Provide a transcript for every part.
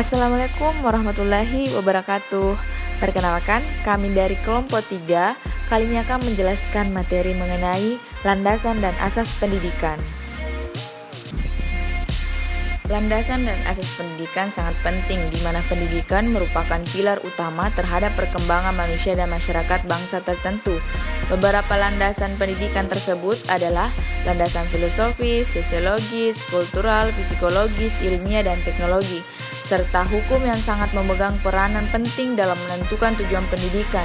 Assalamualaikum warahmatullahi wabarakatuh. Perkenalkan, kami dari kelompok 3 kali ini akan menjelaskan materi mengenai landasan dan asas pendidikan. Landasan dan asas pendidikan sangat penting, di mana pendidikan merupakan pilar utama terhadap perkembangan manusia dan masyarakat bangsa tertentu. Beberapa landasan pendidikan tersebut adalah landasan filosofis, sosiologis, kultural, psikologis, ilmiah, dan teknologi, serta hukum yang sangat memegang peranan penting dalam menentukan tujuan pendidikan.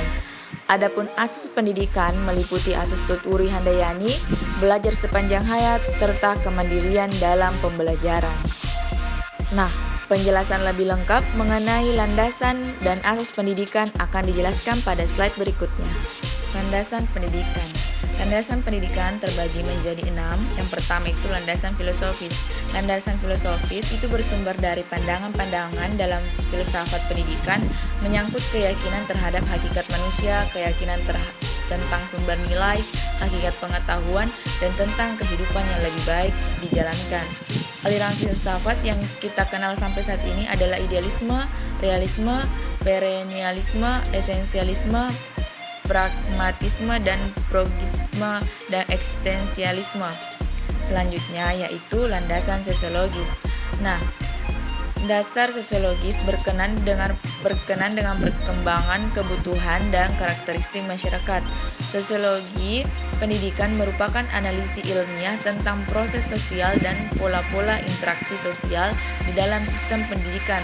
Adapun asas pendidikan meliputi asas tuturi handayani, belajar sepanjang hayat, serta kemandirian dalam pembelajaran. Nah, penjelasan lebih lengkap mengenai landasan dan asas pendidikan akan dijelaskan pada slide berikutnya. Landasan pendidikan. Landasan pendidikan terbagi menjadi 6. Yang pertama itu landasan filosofis. Landasan filosofis itu bersumber dari pandangan-pandangan dalam filsafat pendidikan menyangkut keyakinan terhadap hakikat manusia, keyakinan tentang sumber nilai, hakikat pengetahuan, dan tentang kehidupan yang lebih baik dijalankan. Aliran filsafat yang kita kenal sampai saat ini adalah idealisme, realisme, perennialisme, esensialisme, pragmatisme, dan progisme, dan eksistensialisme. Selanjutnya yaitu landasan sosiologis. Nah, dasar sosiologis berkenan dengan perkembangan kebutuhan dan karakteristik masyarakat. Sosiologi pendidikan merupakan analisis ilmiah tentang proses sosial dan pola-pola interaksi sosial di dalam sistem pendidikan.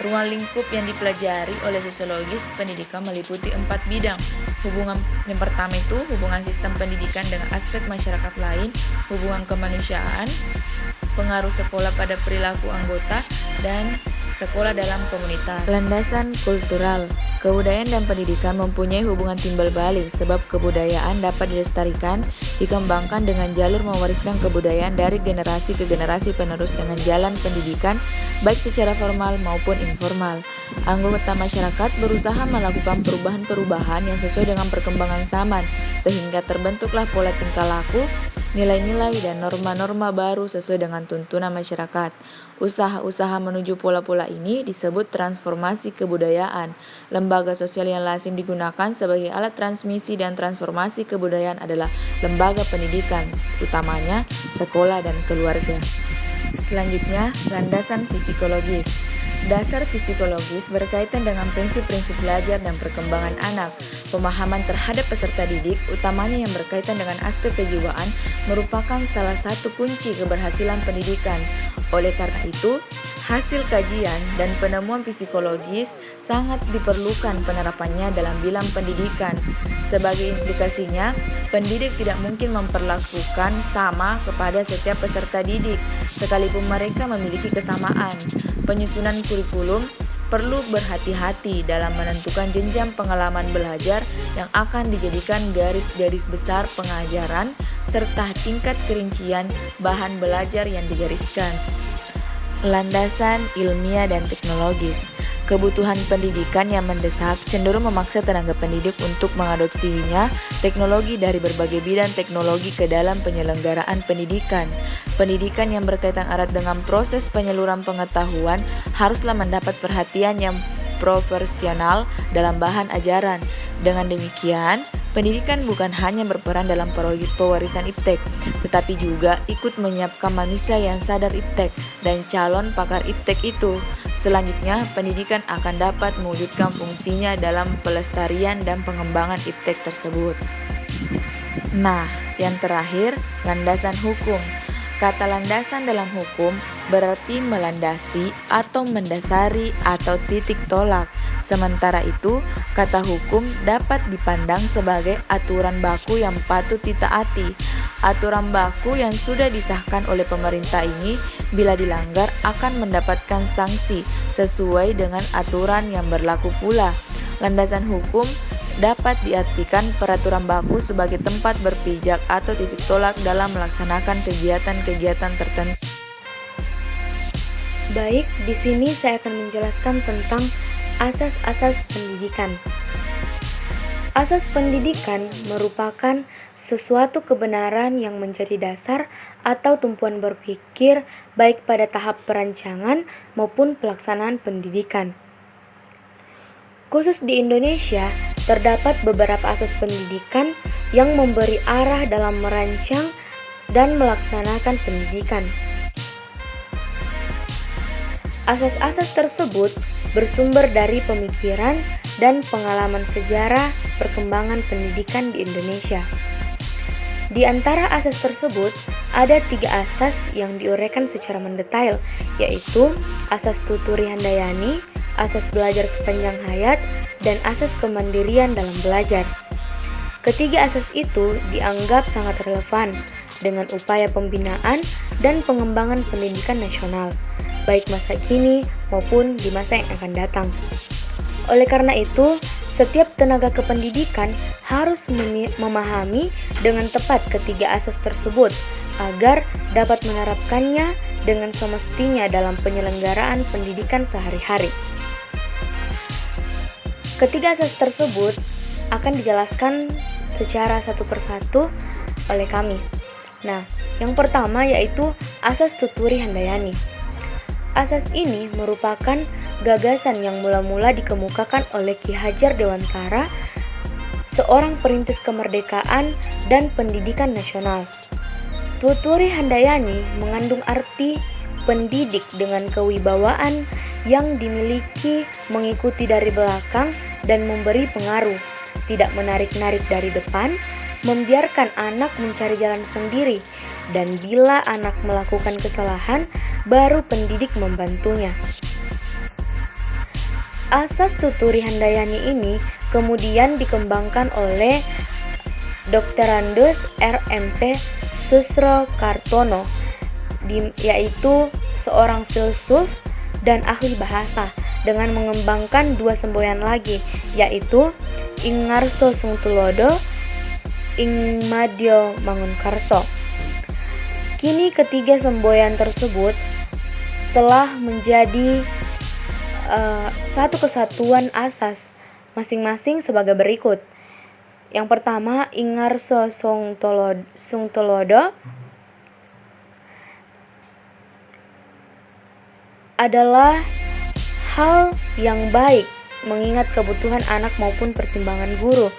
Ruang lingkup yang dipelajari oleh sosiologis pendidikan meliputi 4 bidang. Yang pertama itu hubungan sistem pendidikan dengan aspek masyarakat lain, hubungan kemanusiaan, pengaruh sekolah pada perilaku anggota, dan sekolah dalam komunitas. Landasan kultural. Kebudayaan dan pendidikan mempunyai hubungan timbal balik, sebab kebudayaan dapat dilestarikan, dikembangkan dengan jalur mewariskan kebudayaan dari generasi ke generasi penerus dengan jalan pendidikan, baik secara formal maupun informal. Anggota masyarakat berusaha melakukan perubahan-perubahan yang sesuai dengan perkembangan zaman, sehingga terbentuklah pola tingkah laku, nilai-nilai, dan norma-norma baru sesuai dengan tuntunan masyarakat. Usaha-usaha menuju pola-pola ini disebut transformasi kebudayaan. Lembaga sosial yang lazim digunakan sebagai alat transmisi dan transformasi kebudayaan adalah lembaga pendidikan, utamanya sekolah dan keluarga. Selanjutnya, landasan psikologis. Dasar psikologis berkaitan dengan prinsip-prinsip belajar dan perkembangan anak. Pemahaman terhadap peserta didik, utamanya yang berkaitan dengan aspek kejiwaan, merupakan salah satu kunci keberhasilan pendidikan. Oleh karena itu, hasil kajian dan penemuan psikologis sangat diperlukan penerapannya dalam bidang pendidikan. Sebagai implikasinya, pendidik tidak mungkin memperlakukan sama kepada setiap peserta didik, sekalipun mereka memiliki kesamaan. Penyusunan kurikulum perlu berhati-hati dalam menentukan jenjang pengalaman belajar yang akan dijadikan garis-garis besar pengajaran serta tingkat kerincian bahan belajar yang digariskan. Landasan ilmiah dan teknologis. Kebutuhan pendidikan yang mendesak cenderung memaksa tenaga pendidik untuk mengadopsinya teknologi dari berbagai bidang teknologi ke dalam penyelenggaraan pendidikan. Pendidikan yang berkaitan erat dengan proses penyaluran pengetahuan haruslah mendapat perhatian yang proporsional dalam bahan ajaran. Dengan demikian, pendidikan bukan hanya berperan dalam pewarisan iptek, tetapi juga ikut menyiapkan manusia yang sadar iptek dan calon pakar iptek itu. Selanjutnya, pendidikan akan dapat mewujudkan fungsinya dalam pelestarian dan pengembangan iptek tersebut. Nah, yang terakhir, landasan hukum. Kata landasan dalam hukum berarti melandasi atau mendasari atau titik tolak. Sementara itu, kata hukum dapat dipandang sebagai aturan baku yang patut ditaati. Aturan baku yang sudah disahkan oleh pemerintah ini bila dilanggar akan mendapatkan sanksi sesuai dengan aturan yang berlaku pula. Landasan hukum dapat diartikan peraturan baku sebagai tempat berpijak atau titik tolak dalam melaksanakan kegiatan-kegiatan tertentu. Baik, di sini saya akan menjelaskan tentang asas-asas pendidikan. Asas pendidikan merupakan sesuatu kebenaran yang menjadi dasar atau tumpuan berpikir baik pada tahap perancangan maupun pelaksanaan pendidikan. Khusus di Indonesia, terdapat beberapa asas pendidikan yang memberi arah dalam merancang dan melaksanakan pendidikan. Asas-asas tersebut bersumber dari pemikiran dan pengalaman sejarah perkembangan pendidikan di Indonesia. Di antara asas tersebut, ada 3 asas yang diuraikan secara mendetail, yaitu asas Tuturi Handayani, asas belajar sepanjang hayat, dan asas kemandirian dalam belajar. Ketiga asas itu dianggap sangat relevan dengan upaya pembinaan dan pengembangan pendidikan nasional, baik masa kini maupun di masa yang akan datang. Oleh karena itu, setiap tenaga kependidikan harus memahami dengan tepat ketiga asas tersebut agar dapat menerapkannya dengan semestinya dalam penyelenggaraan pendidikan sehari-hari. Ketiga asas tersebut akan dijelaskan secara satu persatu oleh kami. Nah, yang pertama yaitu asas Tuturi Handayani. Asas ini merupakan gagasan yang mula-mula dikemukakan oleh Ki Hajar Dewantara, seorang perintis kemerdekaan dan pendidikan nasional. Tuturi Handayani mengandung arti pendidik dengan kewibawaan yang dimiliki, mengikuti dari belakang dan memberi pengaruh, tidak menarik-narik dari depan, membiarkan anak mencari jalan sendiri, dan bila anak melakukan kesalahan, baru pendidik membantunya. Asas Tuturi Handayani ini kemudian dikembangkan oleh Dr. Andes RMP Susro Kartono, yaitu seorang filsuf dan ahli bahasa, dengan mengembangkan 2 semboyan lagi, yaitu Ingarso Sungtulodo, Ingmadyo Mangunkarso. Kini ketiga semboyan tersebut telah menjadi satu kesatuan asas masing-masing sebagai berikut. Yang pertama, Ingarso Sungtulodo adalah hal yang baik mengingat kebutuhan anak maupun pertimbangan guru.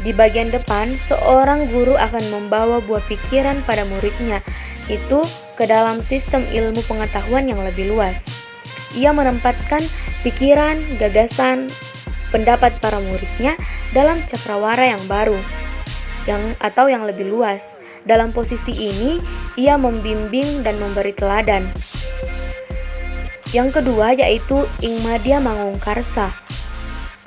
Di bagian depan, seorang guru akan membawa buah pikiran pada muridnya itu ke dalam sistem ilmu pengetahuan yang lebih luas. Ia menempatkan pikiran, gagasan, pendapat para muridnya dalam cakrawala yang baru, atau yang lebih luas. Dalam posisi ini, ia membimbing dan memberi teladan. Yang kedua yaitu Ingmadya Mangungkarsa,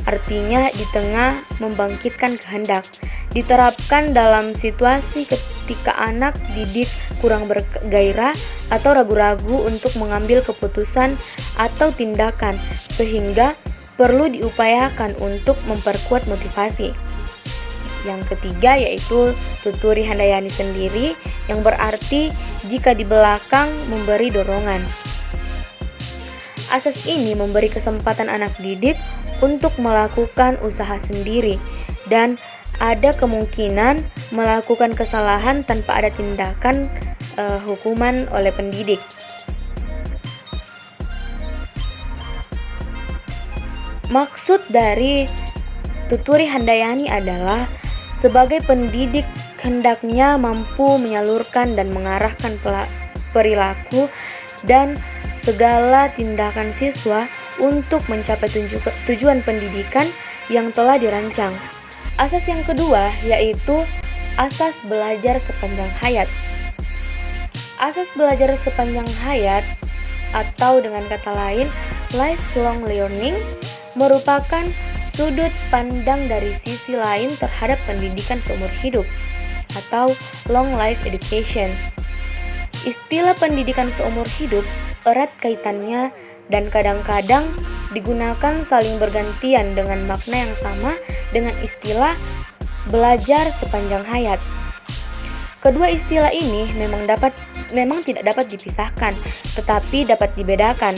artinya di tengah membangkitkan kehendak. Diterapkan dalam situasi ketika anak didik kurang bergairah atau ragu-ragu untuk mengambil keputusan atau tindakan, sehingga perlu diupayakan untuk memperkuat motivasi. Yang ketiga yaitu Tuturi Handayani sendiri, yang berarti jika di belakang memberi dorongan. Asas ini memberi kesempatan anak didik untuk melakukan usaha sendiri dan ada kemungkinan melakukan kesalahan tanpa ada tindakan hukuman oleh pendidik. Maksud dari Tuturi Handayani adalah sebagai pendidik hendaknya mampu menyalurkan dan mengarahkan perilaku dan segala tindakan siswa untuk mencapai tujuan pendidikan yang telah dirancang. Asas yang kedua yaitu asas belajar sepanjang hayat. Asas belajar sepanjang hayat atau dengan kata lain lifelong learning merupakan sudut pandang dari sisi lain terhadap pendidikan seumur hidup atau long life education. Istilah pendidikan seumur hidup erat kaitannya dan kadang-kadang digunakan saling bergantian dengan makna yang sama dengan istilah belajar sepanjang hayat. Kedua istilah ini memang tidak dapat dipisahkan, tetapi dapat dibedakan.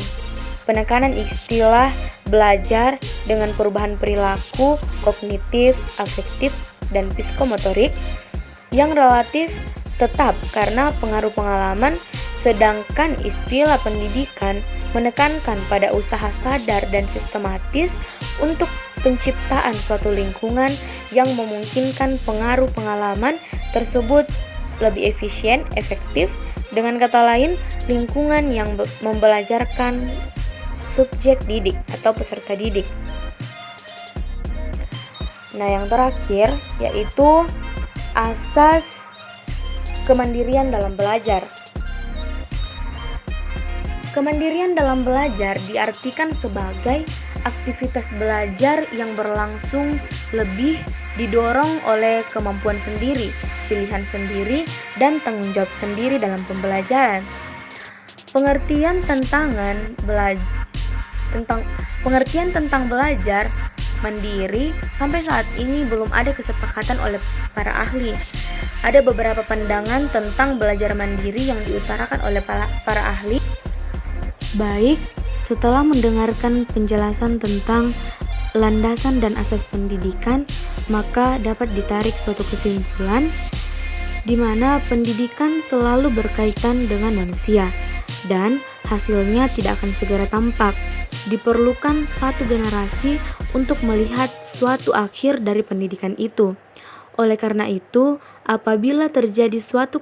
penekanan istilah belajar dengan perubahan perilaku, kognitif, afektif, dan psikomotorik yang relatif tetap karena pengaruh pengalaman, sedangkan istilah pendidikan menekankan pada usaha sadar dan sistematis untuk penciptaan suatu lingkungan yang memungkinkan pengaruh pengalaman tersebut lebih efisien, efektif. Dengan kata lain, lingkungan yang membelajarkan subjek didik atau peserta didik. Nah, yang terakhir yaitu asas kemandirian dalam belajar. Kemandirian dalam belajar diartikan sebagai aktivitas belajar yang berlangsung lebih didorong oleh kemampuan sendiri, pilihan sendiri, dan tanggung jawab sendiri dalam pembelajaran. Pengertian tentang belajar mandiri sampai saat ini belum ada kesepakatan oleh para ahli. Ada beberapa pandangan tentang belajar mandiri yang diutarakan oleh para ahli. Baik, setelah mendengarkan penjelasan tentang landasan dan asas pendidikan, maka dapat ditarik suatu kesimpulan di mana pendidikan selalu berkaitan dengan manusia dan hasilnya tidak akan segera tampak. Diperlukan satu generasi untuk melihat suatu akhir dari pendidikan itu. Oleh karena itu, apabila terjadi suatu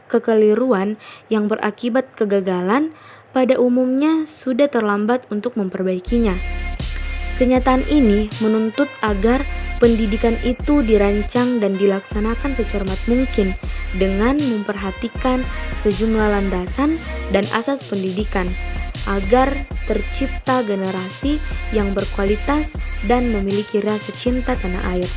kekeliruan yang berakibat kegagalan, pada umumnya sudah terlambat untuk memperbaikinya. Kenyataan ini menuntut agar pendidikan itu dirancang dan dilaksanakan secermat mungkin dengan memperhatikan sejumlah landasan dan asas pendidikan agar tercipta generasi yang berkualitas dan memiliki rasa cinta tanah air.